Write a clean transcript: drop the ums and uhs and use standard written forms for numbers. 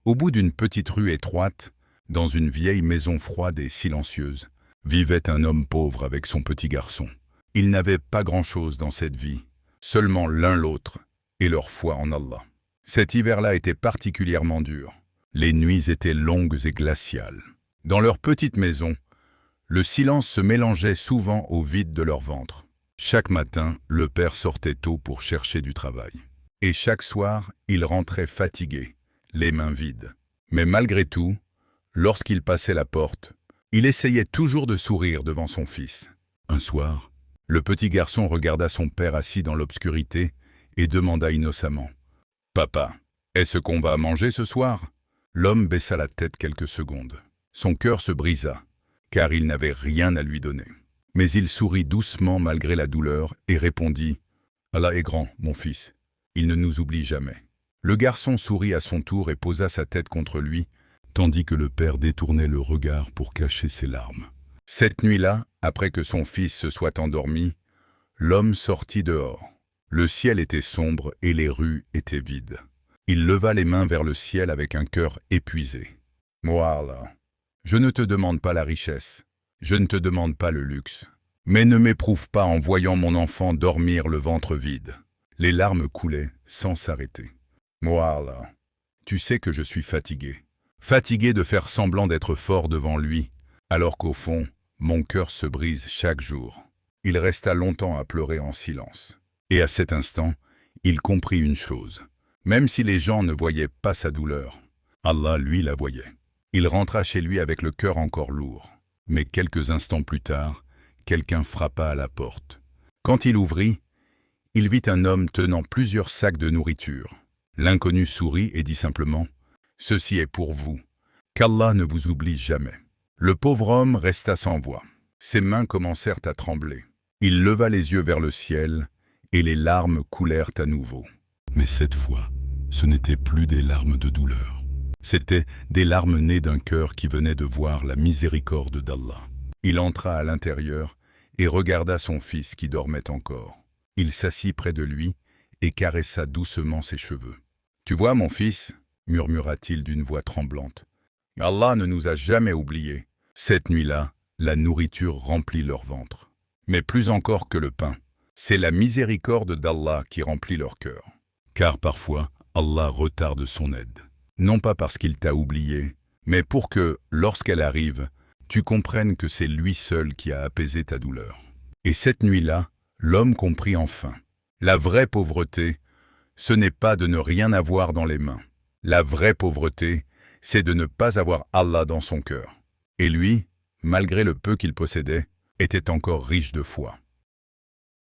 Au bout d'une petite rue étroite, dans une vieille maison froide et silencieuse, vivait un homme pauvre avec son petit garçon. Ils n'avaient pas grand-chose dans cette vie, seulement l'un l'autre et leur foi en Allah. Cet hiver-là était particulièrement dur. Les nuits étaient longues et glaciales. Dans leur petite maison, le silence se mélangeait souvent au vide de leur ventre. Chaque matin, le père sortait tôt pour chercher du travail. Et chaque soir, il rentrait fatigué, les mains vides. Mais malgré tout, lorsqu'il passait la porte, il essayait toujours de sourire devant son fils. Un soir, le petit garçon regarda son père assis dans l'obscurité et demanda innocemment « Papa, est-ce qu'on va manger ce soir ?» L'homme baissa la tête quelques secondes. Son cœur se brisa, car il n'avait rien à lui donner. Mais il sourit doucement malgré la douleur et répondit « Allah est grand, mon fils, il ne nous oublie jamais. » Le garçon sourit à son tour et posa sa tête contre lui, tandis que le père détournait le regard pour cacher ses larmes. Cette nuit-là, après que son fils se soit endormi, l'homme sortit dehors. Le ciel était sombre et les rues étaient vides. Il leva les mains vers le ciel avec un cœur épuisé. « Moi, Allah, je ne te demande pas la richesse, je ne te demande pas le luxe, mais ne m'éprouve pas en voyant mon enfant dormir le ventre vide. » Les larmes coulaient sans s'arrêter. « Moi, Allah, tu sais que je suis fatigué. Fatigué de faire semblant d'être fort devant lui, alors qu'au fond, mon cœur se brise chaque jour. » Il resta longtemps à pleurer en silence. Et à cet instant, il comprit une chose. Même si les gens ne voyaient pas sa douleur, Allah, lui, la voyait. Il rentra chez lui avec le cœur encore lourd. Mais quelques instants plus tard, quelqu'un frappa à la porte. Quand il ouvrit, il vit un homme tenant plusieurs sacs de nourriture. L'inconnu sourit et dit simplement « Ceci est pour vous, qu'Allah ne vous oublie jamais. » Le pauvre homme resta sans voix. Ses mains commencèrent à trembler. Il leva les yeux vers le ciel et les larmes coulèrent à nouveau. Mais cette fois, ce n'étaient plus des larmes de douleur. C'étaient des larmes nées d'un cœur qui venait de voir la miséricorde d'Allah. Il entra à l'intérieur et regarda son fils qui dormait encore. Il s'assit près de lui et caressa doucement ses cheveux. « Tu vois, mon fils, » murmura-t-il d'une voix tremblante, « Allah ne nous a jamais oubliés. » Cette nuit-là, la nourriture remplit leur ventre. Mais plus encore que le pain, c'est la miséricorde d'Allah qui remplit leur cœur. Car parfois, Allah retarde son aide. Non pas parce qu'il t'a oublié, mais pour que, lorsqu'elle arrive, tu comprennes que c'est lui seul qui a apaisé ta douleur. Et cette nuit-là, l'homme comprit enfin. La vraie pauvreté, ce n'est pas de ne rien avoir dans les mains. La vraie pauvreté, c'est de ne pas avoir Allah dans son cœur. Et lui, malgré le peu qu'il possédait, était encore riche de foi.